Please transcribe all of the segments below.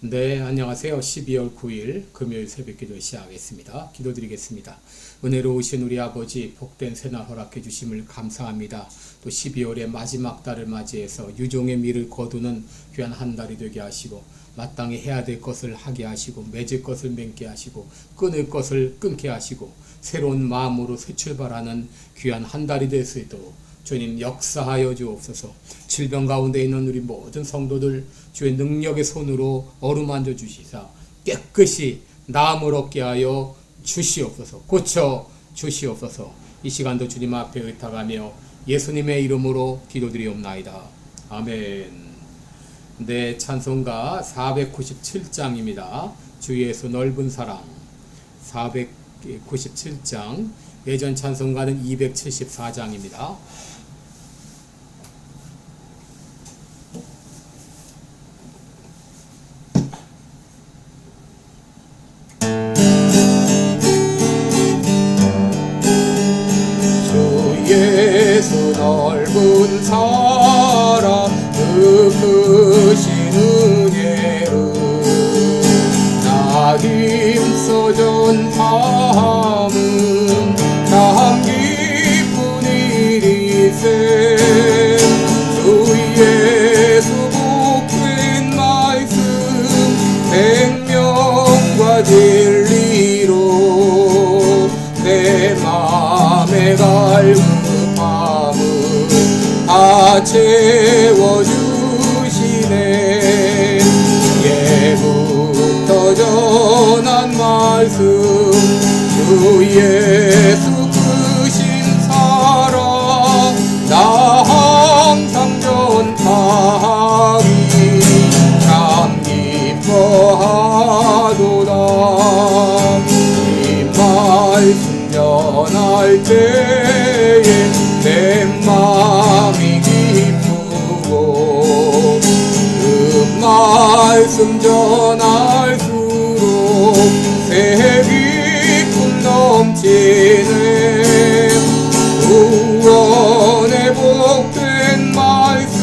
네, 안녕하세요. 12월 9일 금요일 새벽기도 시작하겠습니다. 기도드리겠습니다. 은혜로우신 우리 아버지, 복된 새날 허락해 주심을 감사합니다. 또 12월의 마지막 달을 맞이해서 유종의 미를 거두는 귀한 한 달이 되게 하시고, 마땅히 해야 될 것을 하게 하시고, 맺을 것을 맺게 하시고, 끊을 것을 끊게 하시고, 새로운 마음으로 새 출발하는 귀한 한 달이 될 수 있도록 주님 역사하여 주옵소서. 질병 가운데 있는 우리 모든 성도들 주의 능력의 손으로 어루만져 주시사 깨끗이 나음을 얻게 하여 주시옵소서. 고쳐 주시옵소서. 이 시간도 주님 앞에 의탁하며 예수님의 이름으로 기도드리옵나이다. 아멘. 네, 찬송가 497장입니다. 주 예수 넓은 사랑. 497장. 예전 찬송가는 274장입니다. 예수 넓은 사랑 그 크신 은혜로 나 힘써 전함은 참 기쁜 일이세. 주 예수 복된 말씀 생명과 진리로 내 맘에 갈고 다 채워주시네. 예부터 전한 말씀 주 예수 크신 사랑 나 항상 전하리 참 기뻐하도다. 이 말씀 전할 때에 내 맘이 기쁘고 그 말씀 전할수록 새 기쁨 넘치네. 구원의 복된 말씀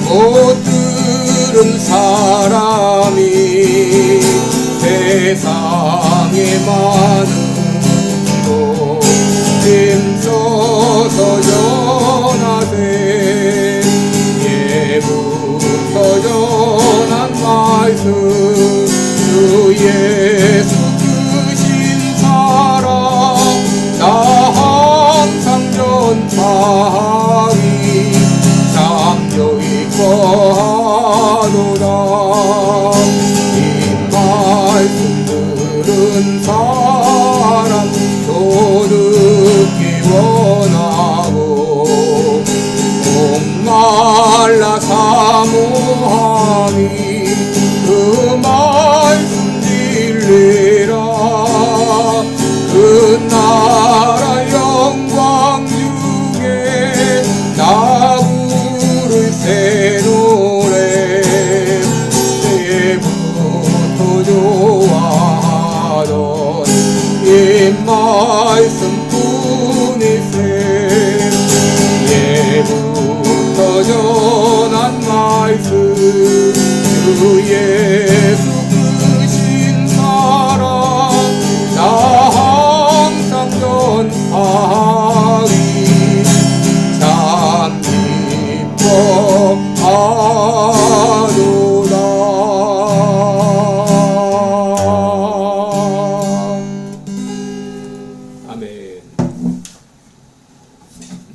못 들은 사람이 세상에 많은 힘써서 전하세. 예부터 전한 말씀 주 예수 크신 사랑 나 항상 전하리 참 기뻐하노라. 이 말씀 들은 사람 듣기 원하고 목말라 사모하니 그 말씀 들리라. 그 나라 영광 중에 나 부를 새 노래 때부터 좋아하던 이 말씀뿐이세. 예부터 전한 말씀 주 예수 크신 사랑 나 항상 전하리 참 기뻐하도다.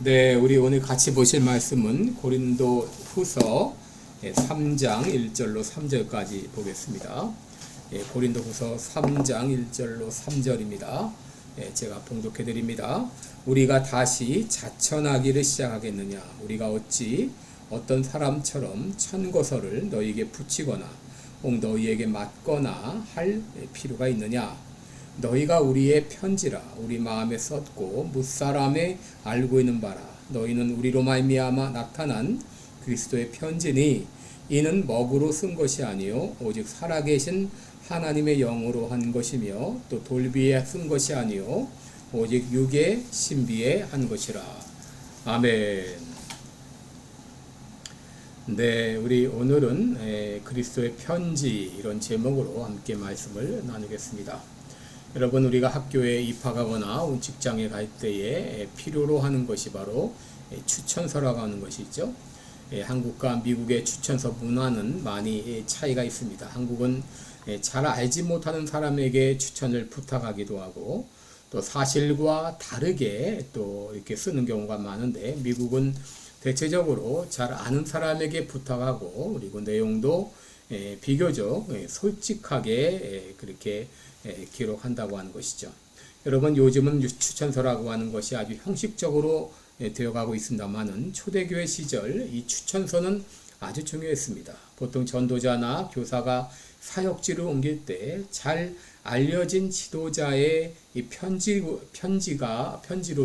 네, 우리 오늘 같이 보실 말씀은 고린도 후서 3장 1절로 3절까지 보겠습니다. 고린도 후서 3장 1절로 3절입니다. 제가 봉독해 드립니다. 우리가 다시 자천하기를 시작하겠느냐? 우리가 어찌 어떤 사람처럼 천거설을 너희에게 붙이거나 혹 너희에게 맞거나 할 필요가 있느냐? 너희가 우리의 편지라 우리 마음에 썼고 무사람에 알고 있는 바라. 너희는 우리로 말미암아 나타난 그리스도의 편지니 이는 먹으로 쓴 것이 아니요 오직 살아계신 하나님의 영으로 한 것이며 또 돌비에 쓴 것이 아니요 오직 육의 신비에 한 것이라. 아멘. 네, 우리 오늘은 그리스도의 편지 이런 제목으로 함께 말씀을 나누겠습니다. 여러분, 우리가 학교에 입학하거나 직장에 갈 때에 필요로 하는 것이 바로 추천서라고 하는 것이 있죠. 한국과 미국의 추천서 문화는 많이 차이가 있습니다. 한국은 잘 알지 못하는 사람에게 추천을 부탁하기도 하고 또 사실과 다르게 또 이렇게 쓰는 경우가 많은데, 미국은 대체적으로 잘 아는 사람에게 부탁하고 그리고 내용도 비교적 솔직하게 그렇게 기록한다고 하는 것이죠. 여러분, 요즘은 추천서라고 하는 것이 아주 형식적으로 되어가고 있습니다만은 초대교회 시절 이 추천서는 아주 중요했습니다. 보통 전도자나 교사가 사역지를 옮길 때 잘 알려진 지도자의 이 편지로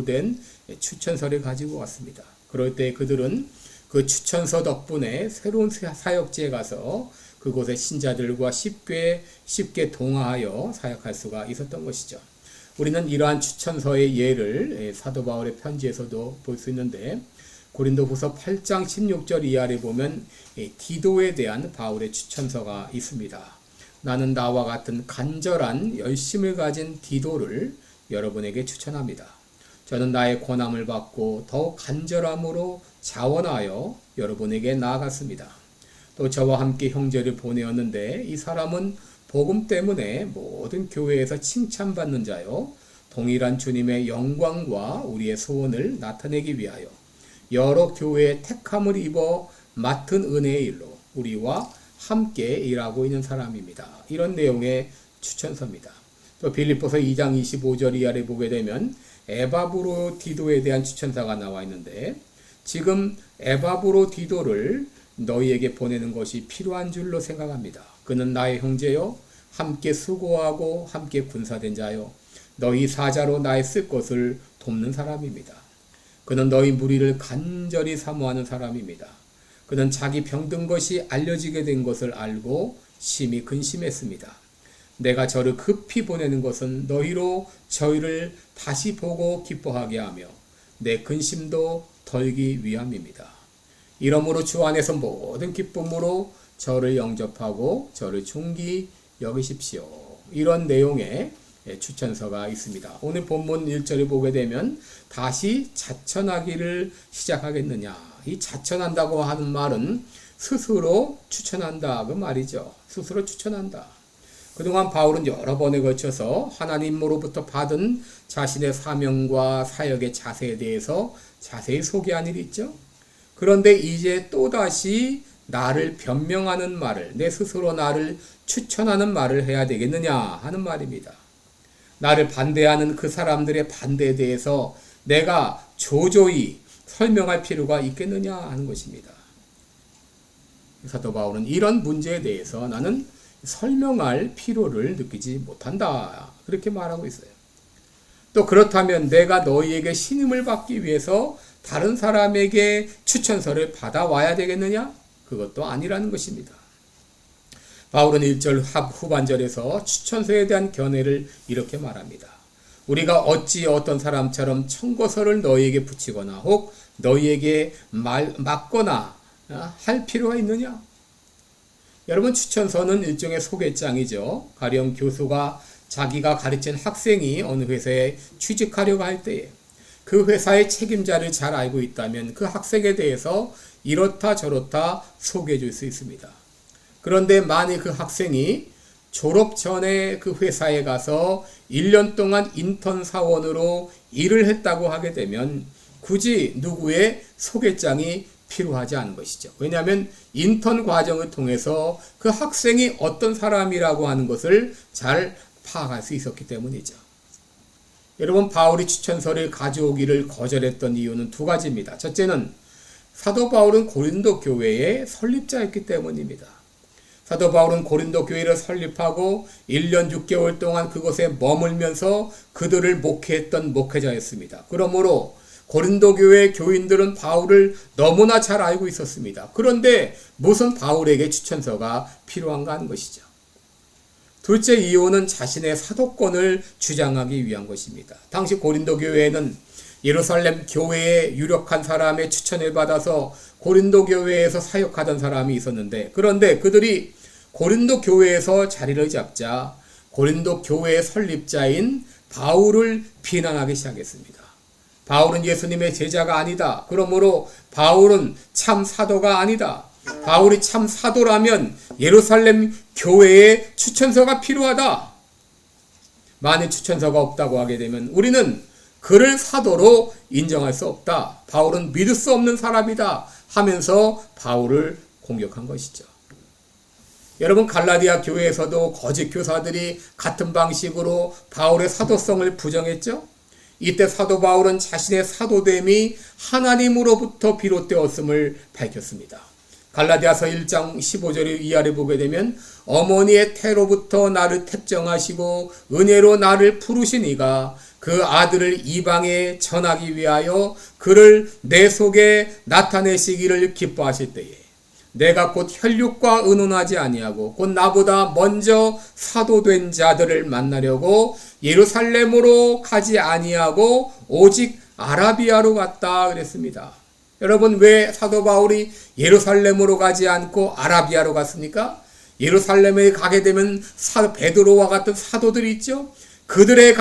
된 추천서를 가지고 왔습니다. 그럴 때 그들은 그 추천서 덕분에 새로운 사역지에 가서 그곳의 신자들과 쉽게 동화하여 사역할 수가 있었던 것이죠. 우리는 이러한 추천서의 예를 사도 바울의 편지에서도 볼 수 있는데, 고린도후서 8장 16절 이하를 보면 디도에 대한 바울의 추천서가 있습니다. 나는 나와 같은 간절한 열심을 가진 디도를 여러분에게 추천합니다. 저는 나의 권함을 받고 더욱 간절함으로 자원하여 여러분에게 나아갔습니다. 또 저와 함께 형제를 보내었는데 이 사람은 복음 때문에 모든 교회에서 칭찬받는 자요, 동일한 주님의 영광과 우리의 소원을 나타내기 위하여 여러 교회의 택함을 입어 맡은 은혜의 일로 우리와 함께 일하고 있는 사람입니다. 이런 내용의 추천서입니다. 또 빌립보서 2장 25절 이하를 보게 되면 에바브로디도에 대한 추천사가 나와 있는데, 지금 에바브로디도를 너희에게 보내는 것이 필요한 줄로 생각합니다. 그는 나의 형제요, 함께 수고하고 함께 군사된 자요, 너희 사자로 나의 쓸 것을 돕는 사람입니다. 그는 너희 무리를 간절히 사모하는 사람입니다. 그는 자기 병든 것이 알려지게 된 것을 알고 심히 근심했습니다. 내가 저를 급히 보내는 것은 너희로 저희를 다시 보고 기뻐하게 하며 내 근심도 덜기 위함입니다. 이러므로 주 안에서 모든 기쁨으로 저를 영접하고 저를 존귀 여기십시오. 이런 내용의 추천서가 있습니다. 오늘 본문 1절을 보게 되면 다시 자천하기를 시작하겠느냐. 이 자천한다고 하는 말은 스스로 추천한다 그 말이죠. 스스로 추천한다. 그동안 바울은 여러 번에 걸쳐서 하나님으로부터 받은 자신의 사명과 사역의 자세에 대해서 자세히 소개한 일이 있죠. 그런데 이제 또다시 나를 변명하는 말을, 내 스스로 나를 추천하는 말을 해야 되겠느냐 하는 말입니다. 나를 반대하는 그 사람들의 반대에 대해서 내가 조조히 설명할 필요가 있겠느냐 하는 것입니다. 사도 바울은 이런 문제에 대해서 나는 설명할 필요를 느끼지 못한다, 그렇게 말하고 있어요. 또 그렇다면 내가 너희에게 신임을 받기 위해서 다른 사람에게 추천서를 받아와야 되겠느냐? 그것도 아니라는 것입니다. 바울은 1절 후반절에서 추천서에 대한 견해를 이렇게 말합니다. 우리가 어찌 어떤 사람처럼 청거서를 너희에게 붙이거나 혹 너희에게 맡거나 할 필요가 있느냐? 여러분, 추천서는 일종의 소개장이죠. 가령 교수가 자기가 가르친 학생이 어느 회사에 취직하려고 할 때에 그 회사의 책임자를 잘 알고 있다면 그 학생에 대해서 이렇다 저렇다 소개해 줄 수 있습니다. 그런데 만일 그 학생이 졸업 전에 그 회사에 가서 1년 동안 인턴 사원으로 일을 했다고 하게 되면 굳이 누구의 소개장이 필요하지 않은 것이죠. 왜냐하면 인턴 과정을 통해서 그 학생이 어떤 사람이라고 하는 것을 잘 파악할 수 있었기 때문이죠. 여러분, 바울이 추천서를 가져오기를 거절했던 이유는 두 가지입니다. 첫째는 사도 바울은 고린도 교회의 설립자였기 때문입니다. 사도 바울은 고린도 교회를 설립하고 1년 6개월 동안 그곳에 머물면서 그들을 목회했던 목회자였습니다. 그러므로 고린도 교회 교인들은 바울을 너무나 잘 알고 있었습니다. 그런데 무슨 바울에게 추천서가 필요한가 하는 것이죠. 둘째 이유는 자신의 사도권을 주장하기 위한 것입니다. 당시 고린도 교회에는 예루살렘 교회의 유력한 사람의 추천을 받아서 고린도 교회에서 사역하던 사람이 있었는데, 그런데 그들이 고린도 교회에서 자리를 잡자 고린도 교회의 설립자인 바울을 비난하기 시작했습니다. 바울은 예수님의 제자가 아니다. 그러므로 바울은 참 사도가 아니다. 바울이 참 사도라면 예루살렘 교회에 추천서가 필요하다. 만일 추천서가 없다고 하게 되면 우리는 그를 사도로 인정할 수 없다. 바울은 믿을 수 없는 사람이다 하면서 바울을 공격한 것이죠. 여러분, 갈라디아 교회에서도 거짓 교사들이 같은 방식으로 바울의 사도성을 부정했죠. 이때 사도 바울은 자신의 사도됨이 하나님으로부터 비롯되었음을 밝혔습니다. 갈라디아서 1장 15절 이하를 보게 되면 어머니의 태로부터 나를 택정하시고 은혜로 나를 부르신 이가 그 아들을 이방에 전하기 위하여 그를 내 속에 나타내시기를 기뻐하실 때에 내가 곧 혈육과 의논하지 아니하고 곧 나보다 먼저 사도된 자들을 만나려고 예루살렘으로 가지 아니하고 오직 아라비아로 갔다 그랬습니다. 여러분, 왜 사도 바울이 예루살렘으로 가지 않고 아라비아로 갔습니까? 예루살렘에 가게 되면 베드로와 같은 사도들이 있죠. 그들에게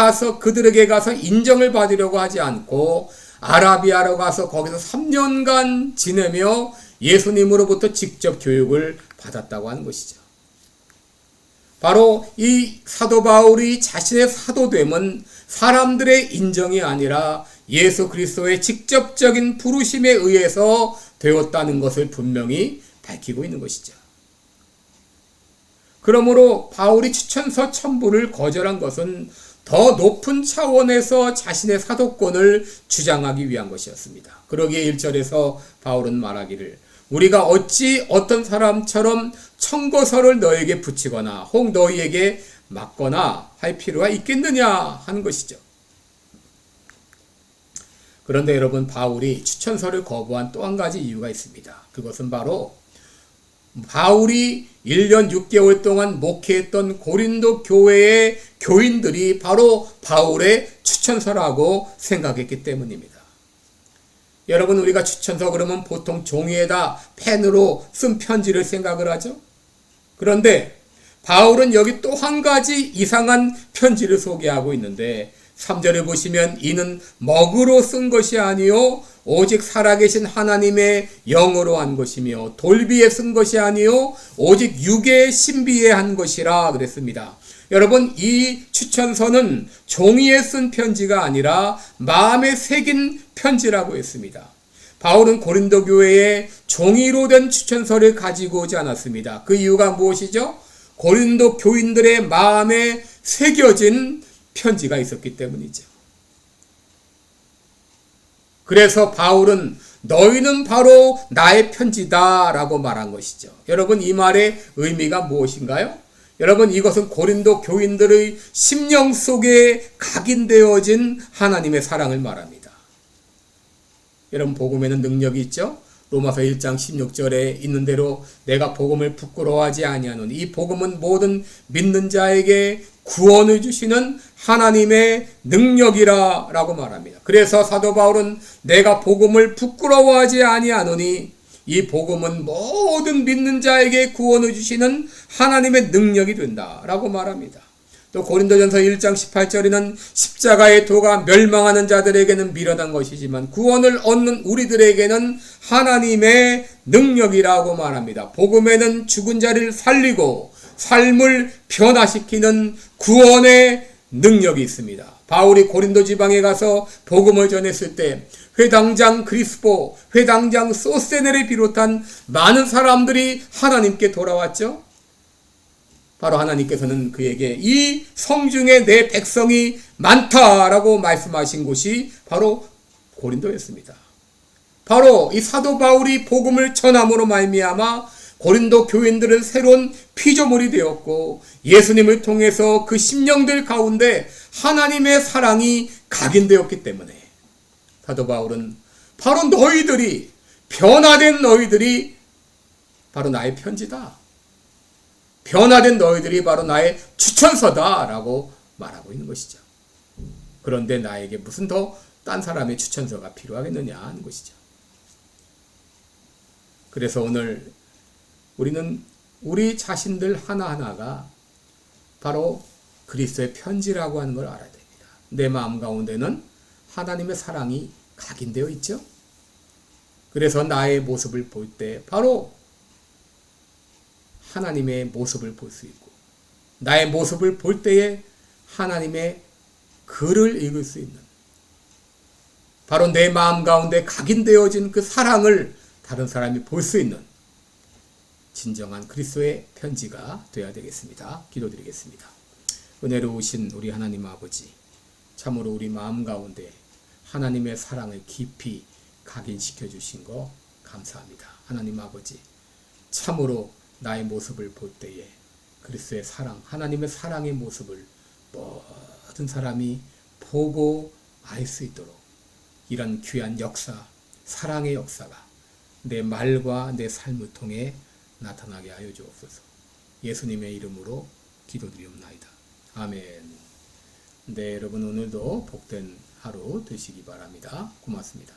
가서 인정을 받으려고 하지 않고 아라비아로 가서 거기서 3년간 지내며 예수님으로부터 직접 교육을 받았다고 하는 것이죠. 바로 이 사도 바울이 자신의 사도됨은 사람들의 인정이 아니라 예수 그리스도의 직접적인 부르심에 의해서 되었다는 것을 분명히 밝히고 있는 것이죠. 그러므로 바울이 추천서 첨부를 거절한 것은 더 높은 차원에서 자신의 사도권을 주장하기 위한 것이었습니다. 그러기에 1절에서 바울은 말하기를 우리가 어찌 어떤 사람처럼 청거서를 너에게 붙이거나 혹 너희에게 맡거나 할 필요가 있겠느냐 하는 것이죠. 그런데 여러분, 바울이 추천서를 거부한 또 한 가지 이유가 있습니다. 그것은 바로 바울이 1년 6개월 동안 목회했던 고린도 교회의 교인들이 바로 바울의 추천서라고 생각했기 때문입니다. 여러분, 우리가 추천서 그러면 보통 종이에다 펜으로 쓴 편지를 생각을 하죠. 그런데 바울은 여기 또 한 가지 이상한 편지를 소개하고 있는데 3절을 보시면 이는 먹으로 쓴 것이 아니요 오직 살아계신 하나님의 영으로 한 것이며 돌비에 쓴 것이 아니요 오직 육의 신비에 한 것이라 그랬습니다. 여러분, 이 추천서는 종이에 쓴 편지가 아니라 마음에 새긴 편지라고 했습니다. 바울은 고린도 교회에 종이로 된 추천서를 가지고 오지 않았습니다. 그 이유가 무엇이죠? 고린도 교인들의 마음에 새겨진 편지가 있었기 때문이죠. 그래서 바울은 너희는 바로 나의 편지다 라고 말한 것이죠. 여러분, 이 말의 의미가 무엇인가요? 여러분, 이것은 고린도 교인들의 심령 속에 각인되어진 하나님의 사랑을 말합니다. 여러분, 복음에는 능력이 있죠? 로마서 1장 16절에 있는 대로 내가 복음을 부끄러워하지 아니하노니 이 복음은 모든 믿는 자에게 구원을 주시는 하나님의 능력이라 라고 말합니다. 그래서 사도 바울은 내가 복음을 부끄러워하지 아니하노니 이 복음은 모든 믿는 자에게 구원을 주시는 하나님의 능력이 된다 라고 말합니다. 또 고린도전서 1장 18절에는 십자가의 도가 멸망하는 자들에게는 미련한 것이지만 구원을 얻는 우리들에게는 하나님의 능력이라고 말합니다. 복음에는 죽은 자를 살리고 삶을 변화시키는 구원의 능력이 있습니다. 바울이 고린도 지방에 가서 복음을 전했을 때 회당장 그리스보, 회당장 소세네를 비롯한 많은 사람들이 하나님께 돌아왔죠. 바로 하나님께서는 그에게 이 성중에 내 백성이 많다라고 말씀하신 곳이 바로 고린도였습니다. 바로 이 사도 바울이 복음을 전함으로 말미암아 고린도 교인들은 새로운 피조물이 되었고 예수님을 통해서 그 심령들 가운데 하나님의 사랑이 각인되었기 때문에 사도 바울은 바로 너희들이 변화된 너희들이 바로 나의 편지다. 변화된 너희들이 바로 나의 추천서다라고 말하고 있는 것이죠. 그런데 나에게 무슨 더 딴 사람의 추천서가 필요하겠느냐 하는 것이죠. 그래서 오늘 우리는 우리 자신들 하나하나가 바로 그리스도의 편지라고 하는 걸 알아야 됩니다. 내 마음 가운데는 하나님의 사랑이 각인되어 있죠. 그래서 나의 모습을 볼 때 바로 하나님의 모습을 볼 수 있고, 나의 모습을 볼 때에 하나님의 글을 읽을 수 있는, 바로 내 마음 가운데 각인되어진 그 사랑을 다른 사람이 볼 수 있는 진정한 그리스도의 편지가 되어야 되겠습니다. 기도드리겠습니다. 은혜로우신 우리 하나님 아버지, 참으로 우리 마음 가운데 하나님의 사랑을 깊이 각인시켜 주신 거 감사합니다. 하나님 아버지, 참으로 나의 모습을 볼 때에 그리스도의 사랑, 하나님의 사랑의 모습을 모든 사람이 보고 알 수 있도록 이런 귀한 역사, 사랑의 역사가 내 말과 내 삶을 통해 나타나게 하여 주옵소서. 예수님의 이름으로 기도드리옵나이다. 아멘. 네, 여러분 오늘도 복된 하루 되시기 바랍니다. 고맙습니다.